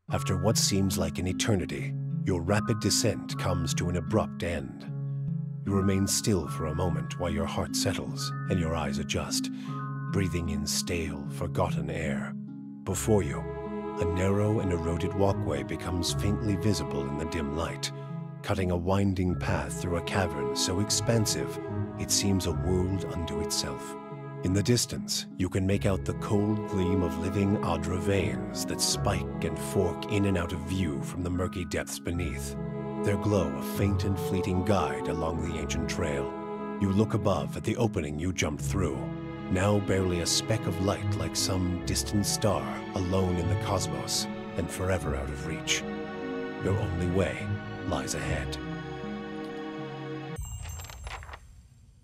After what seems like an eternity, your rapid descent comes to an abrupt end. You remain still for a moment while your heart settles and your eyes adjust, breathing in stale, forgotten air. Before you, a narrow and eroded walkway becomes faintly visible in the dim light, cutting a winding path through a cavern so expansive it seems a world unto itself. In the distance, you can make out the cold gleam of living Adra veins that spike and fork in and out of view from the murky depths beneath. Their glow a faint and fleeting guide along the ancient trail. You look above at the opening you jumped through, now barely a speck of light like some distant star alone in the cosmos and forever out of reach. Your only way lies ahead.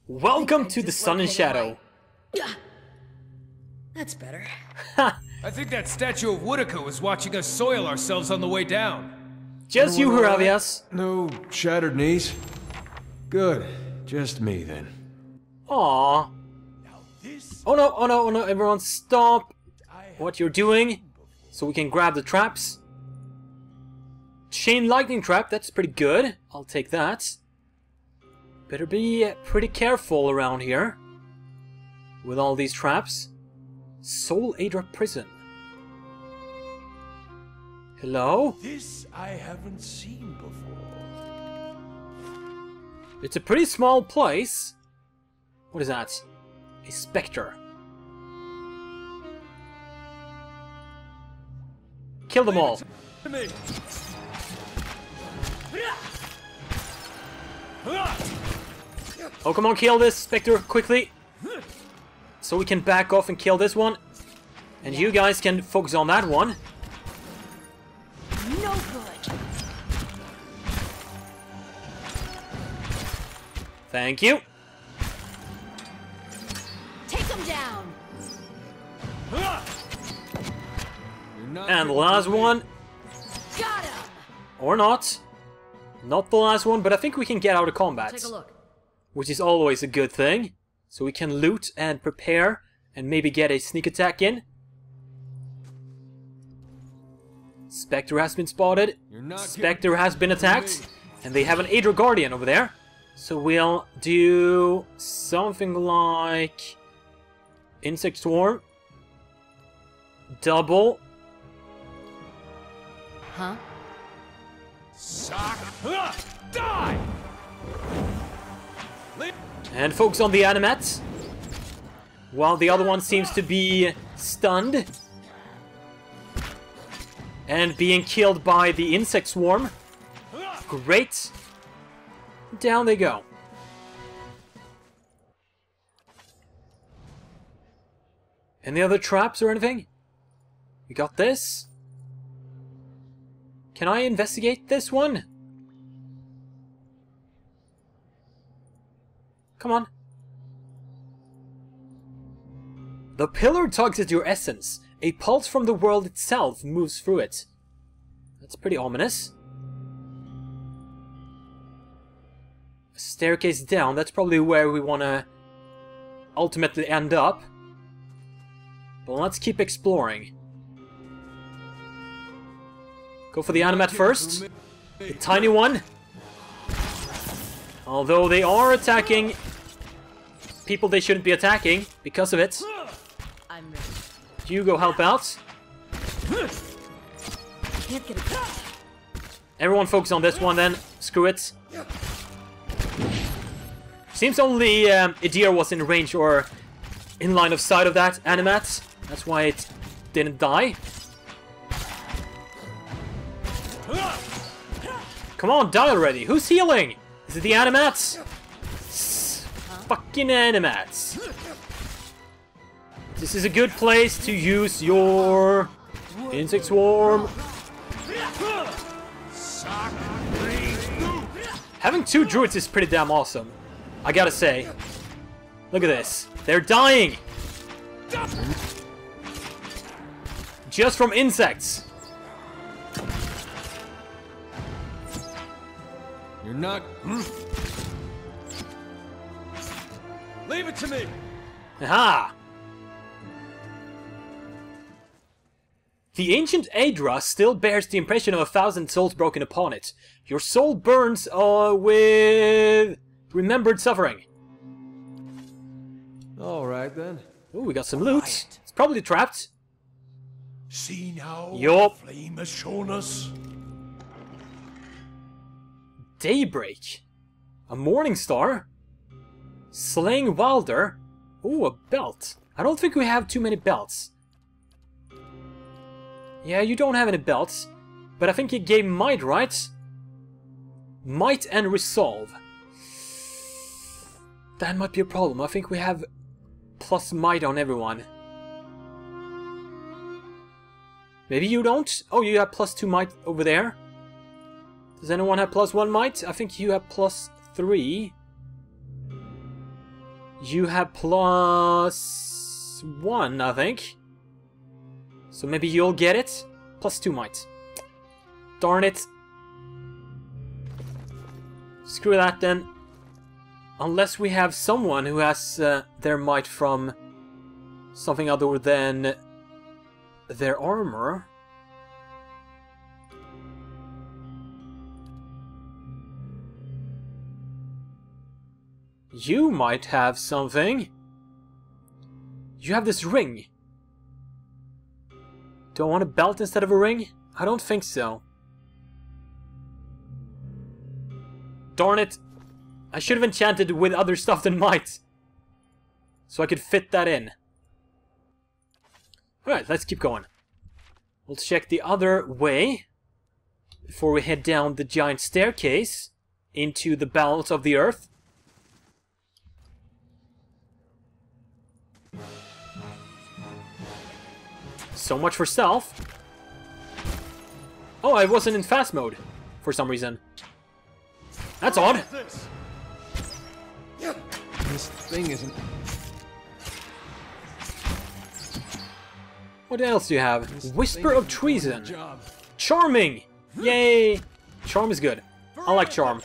Welcome to the Sun and Shadow. That's better. I think that statue of Woodica was watching us soil ourselves on the way down. Just you, Haravias. No shattered knees? Good. Just me, then. Aww. Oh no, oh no, oh no, everyone stop what you're doing so we can grab the traps. Chain lightning trap, that's pretty good. I'll take that. Better be pretty careful around here with all these traps. Soul Adra Prison. Hello? This I haven't seen before. It's a pretty small place. What is that? A spectre. Kill them all. Oh, come on, kill this spectre quickly. So we can back off and kill this one. And you guys can focus on that one. No good. Thank you. Take him down. And the last one. Got him. Or not. Not the last one, but I think we can get out of combat. Take a look. Which is always a good thing. So we can loot and prepare and maybe get a sneak attack in. Spectre has been spotted. Spectre has been attacked. And they have an Adra Guardian over there. So we'll do something like Insect Swarm. Double. Huh? Sock. Die! And focus on the Animat. While the other one seems to be stunned. And being killed by the Insect Swarm. Great. Down they go. Any other traps or anything? We got this. Can I investigate this one? Come on. The pillar tugs at your essence. A pulse from the world itself moves through it. That's pretty ominous. A staircase down, that's probably where we want to ultimately end up. But let's keep exploring. Go for the Animat first. The tiny one. Although they are attacking people they shouldn't be attacking because of it. I'm ready. You go help out. Can't get it. Everyone focus on this one then. Screw it. Seems only Edir was in range or in line of sight of that Animat. That's why it didn't die. Come on, die already. Who's healing? Is it the Animats? Fucking Animats. This is a good place to use your Insect Swarm. Having two druids is pretty damn awesome. I gotta say. Look at this. They're dying. Just from insects. You're not... Leave it to me. Aha! The ancient Adra still bears the impression of 1,000 souls broken upon it. Your soul burns with remembered suffering. Alright then. Ooh, we got some loot. It's probably trapped. See now Yup. what the flame has shown us? Daybreak. A morning star. Slaying Baldur. Ooh, a belt. I don't think we have too many belts. Yeah, you don't have any belts. But I think you gave might, right? Might and resolve. That might be a problem. I think we have plus might on everyone. Maybe you don't? Oh, you have plus 2 might over there. Does anyone have plus 1 might? I think you have plus 3. You have plus 1, I think. So maybe you'll get it. Plus 2 might. Darn it. Screw that then. Unless we have someone who has their might from something other than their armor. You might have something. You have this ring. Do I want a belt instead of a ring? I don't think so. Darn it. I should have enchanted with other stuff than might. So I could fit that in. Alright, let's keep going. We'll check the other way before we head down the giant staircase into the bowels of the earth. So much for stealth. Oh, I wasn't in fast mode for some reason. That's odd. This thing isn't... What else do you have? Whisper of Treason. Charming! Yay! Charm is good. I like charm.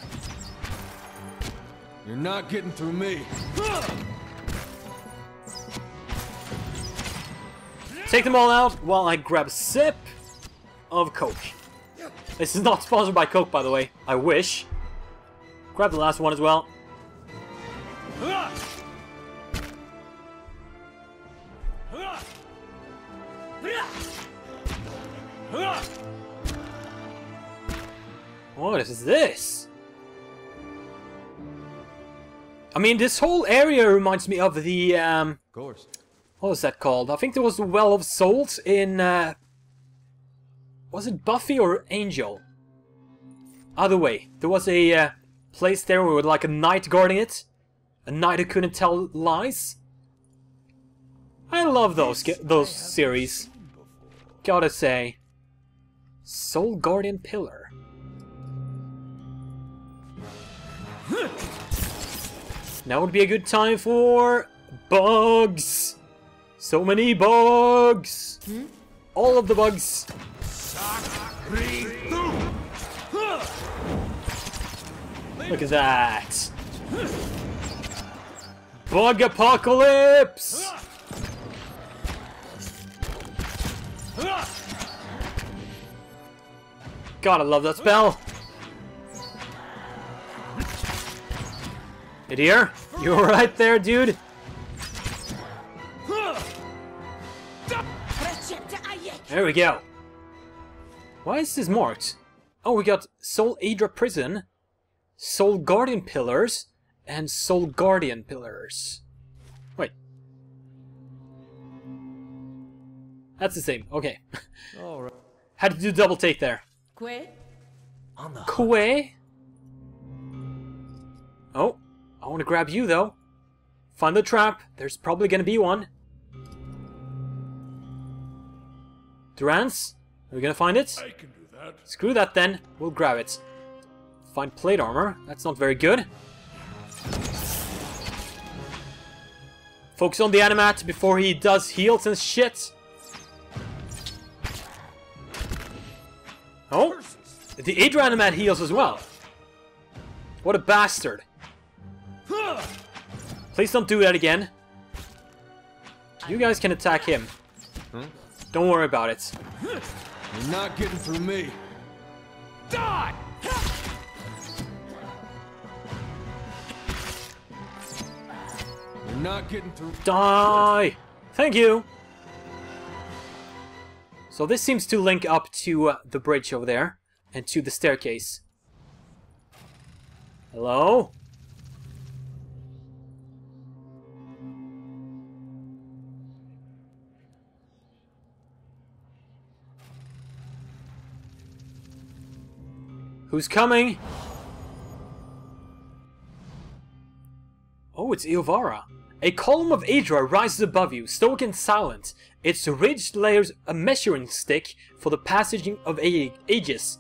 You're not getting through me. Take them all out while I grab a sip of Coke. This is not sponsored by Coke, by the way. I wish. Grab the last one as well. What is this? I mean, this whole area reminds me of the, Of course. what was that called? I think there was the Well of Souls in, was it Buffy or Angel? Either way, there was a place there with like a knight guarding it. A knight who couldn't tell lies. I love those series. Gotta say. Soul Guardian Pillar. Now would be a good time for bugs. So many bugs. All of the bugs. Look at that. Bug apocalypse. God, I love that spell. Idiot, you're right there, dude. There we go. Why is this marked? Oh, we got Soul Adra Prison, Soul Guardian Pillars, and Soul Guardian Pillars. Wait. That's the same. Okay. Alright. Had to do double take there. Quit. Kue? Oh, I want to grab you though. Find the trap. There's probably gonna be one. Durance? Are we gonna find it? I can do that. Screw that then. We'll grab it. Find plate armor. That's not very good. Focus on the Animat before he does heals and shit. Oh, the Adra Animat heals as well. What a bastard. Please don't do that again. You guys can attack him. Don't worry about it. You're not getting through me. Die! You're not getting through. Die! Thank you! So this seems to link up to the bridge over there, and to the staircase. Hello? Who's coming? Oh, it's Evaru. A column of Adra rises above you, stoic and silent. Its ridged layers a measuring stick for the passage of ages.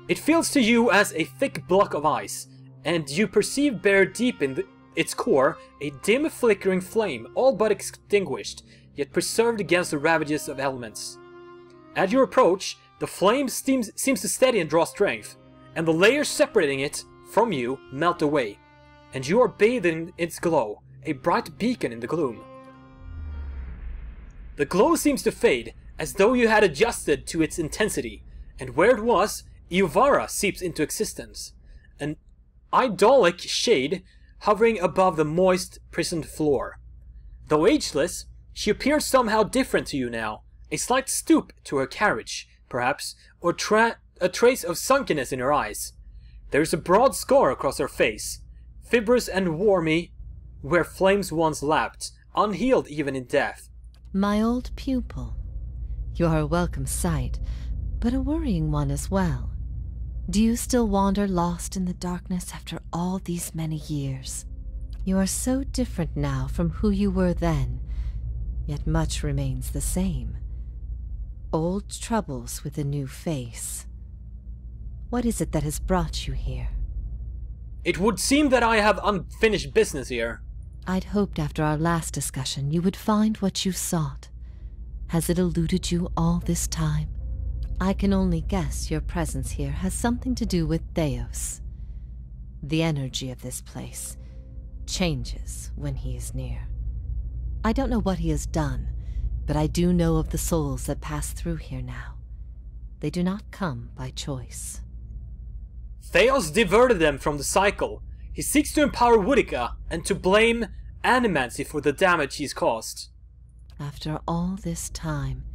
It feels to you as a thick block of ice, and you perceive buried deep in its core a dim flickering flame, all but extinguished, yet preserved against the ravages of elements. At your approach, the flame seems to steady and draw strength, and the layers separating it from you melt away, and you are bathed in its glow, a bright beacon in the gloom. The glow seems to fade, as though you had adjusted to its intensity, and where it was, Evaru seeps into existence, an idyllic shade hovering above the moist, prisoned floor. Though ageless, she appears somehow different to you now, a slight stoop to her carriage, perhaps, or a trace of sunkenness in her eyes. There is a broad scar across her face, fibrous and wormy, where flames once lapped, unhealed even in death. My old pupil. You are a welcome sight, but a worrying one as well. Do you still wander lost in the darkness after all these many years? You are so different now from who you were then, yet much remains the same. Old troubles with a new face. What is it that has brought you here? It would seem that I have unfinished business here. I'd hoped after our last discussion you would find what you sought. Has it eluded you all this time? I can only guess your presence here has something to do with Theos. The energy of this place changes when he is near. I don't know what he has done, but I do know of the souls that pass through here now. They do not come by choice. Theos diverted them from the cycle. He seeks to empower Boudica and to blame Animancy for the damage he's caused. After all this time,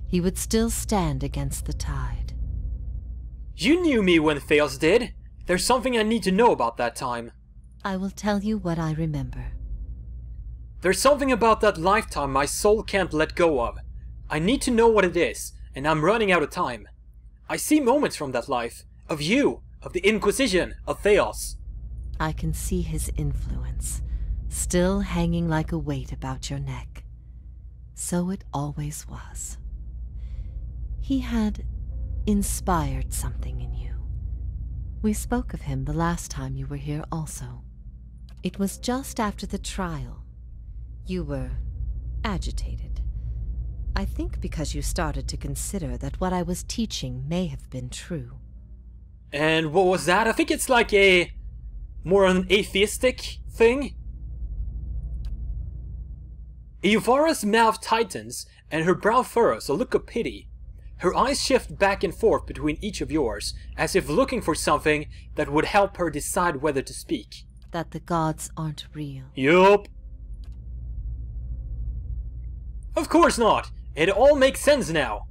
he would still stand against the tide. You knew me when Theos did. There's something I need to know about that time. I will tell you what I remember. There's something about that lifetime my soul can't let go of. I need to know what it is, and I'm running out of time. I see moments from that life, of you, of the Inquisition, of Theos. I can see his influence, still hanging like a weight about your neck. So it always was. He had inspired something in you. We spoke of him the last time you were here also. It was just after the trial. You were agitated. I think because you started to consider that what I was teaching may have been true. And what was that? I think it's like a more an atheistic thing. Evaru's mouth tightens and her brow furrows a look of pity. Her eyes shift back and forth between each of yours, as if looking for something that would help her decide whether to speak. That the gods aren't real. Yup. Of course not. It all makes sense now.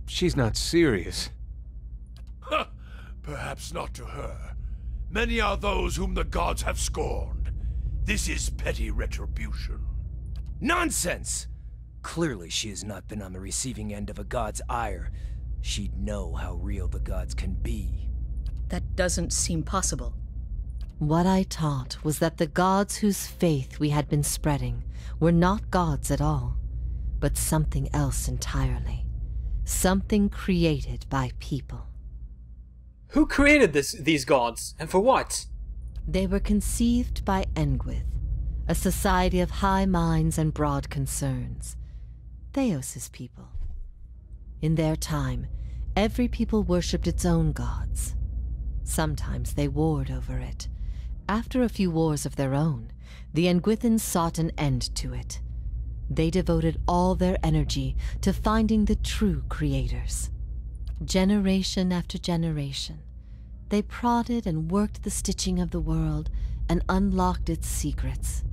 She's not serious. Perhaps not to her. Many are those whom the gods have scorned. This is petty retribution. Nonsense! Clearly she has not been on the receiving end of a god's ire. She'd know how real the gods can be. That doesn't seem possible. What I taught was that the gods whose faith we had been spreading were not gods at all, but something else entirely. Something created by people. Who created these gods, and for what? They were conceived by Engwyth, a society of high minds and broad concerns. Theos's people. In their time, every people worshipped its own gods. Sometimes they warred over it. After a few wars of their own, the Engwythans sought an end to it. They devoted all their energy to finding the true creators. Generation after generation, they prodded and worked the stitching of the world and unlocked its secrets.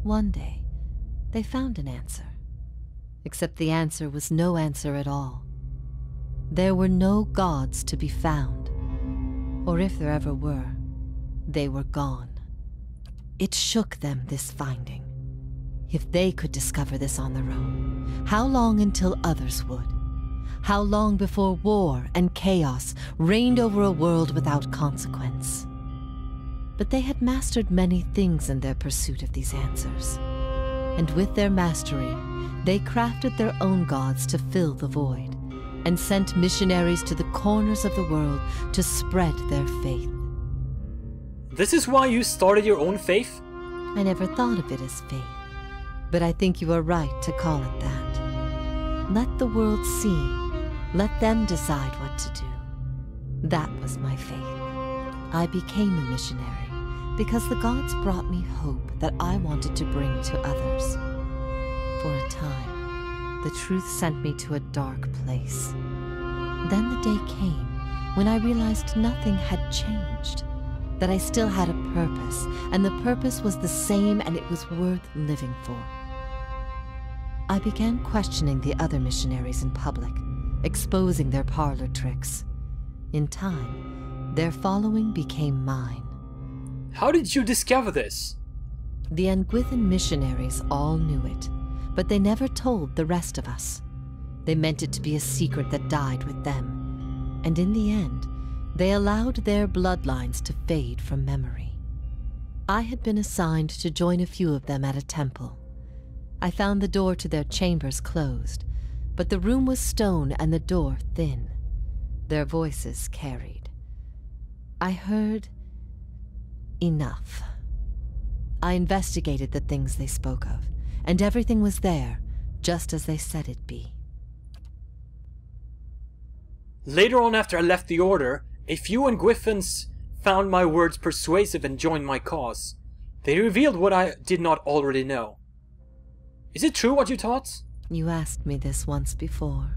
One day, they found an answer. Except the answer was no answer at all. There were no gods to be found. Or if there ever were, they were gone. It shook them, this finding. If they could discover this on their own, how long until others would? How long before war and chaos reigned over a world without consequence? But they had mastered many things in their pursuit of these answers. And with their mastery, they crafted their own gods to fill the void, and sent missionaries to the corners of the world to spread their faith. This is why you started your own faith? I never thought of it as faith, but I think you are right to call it that. Let the world see. Let them decide what to do. That was my faith. I became a missionary because the gods brought me hope that I wanted to bring to others. For a time, the truth sent me to a dark place. Then the day came when I realized nothing had changed, that I still had a purpose, and the purpose was the same and it was worth living for. I began questioning the other missionaries in public, exposing their parlor tricks. In time, their following became mine. How did you discover this? The Nguithan missionaries all knew it, but they never told the rest of us. They meant it to be a secret that died with them, and in the end, they allowed their bloodlines to fade from memory. I had been assigned to join a few of them at a temple. I found the door to their chambers closed, but the room was stone and the door thin. Their voices carried. I heard enough. I investigated the things they spoke of, and everything was there, just as they said it'd be. Later on, after I left the Order, a few Nguithans found my words persuasive and joined my cause. They revealed what I did not already know. Is it true what you taught? You asked me this once before.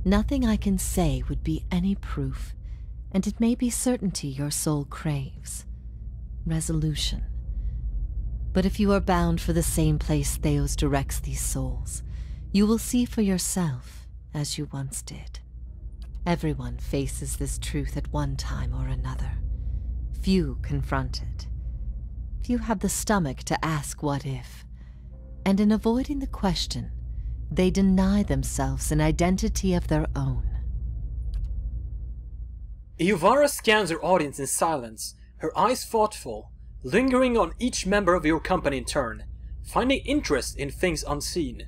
Nothing I can say would be any proof, and it may be certainty your soul craves. Resolution. But if you are bound for the same place Theos directs these souls, you will see for yourself, as you once did. Everyone faces this truth at one time or another. Few confront it. Few have the stomach to ask what if. And in avoiding the question, they deny themselves an identity of their own. Evaru scans her audience in silence, her eyes thoughtful, lingering on each member of your company in turn, finding interest in things unseen.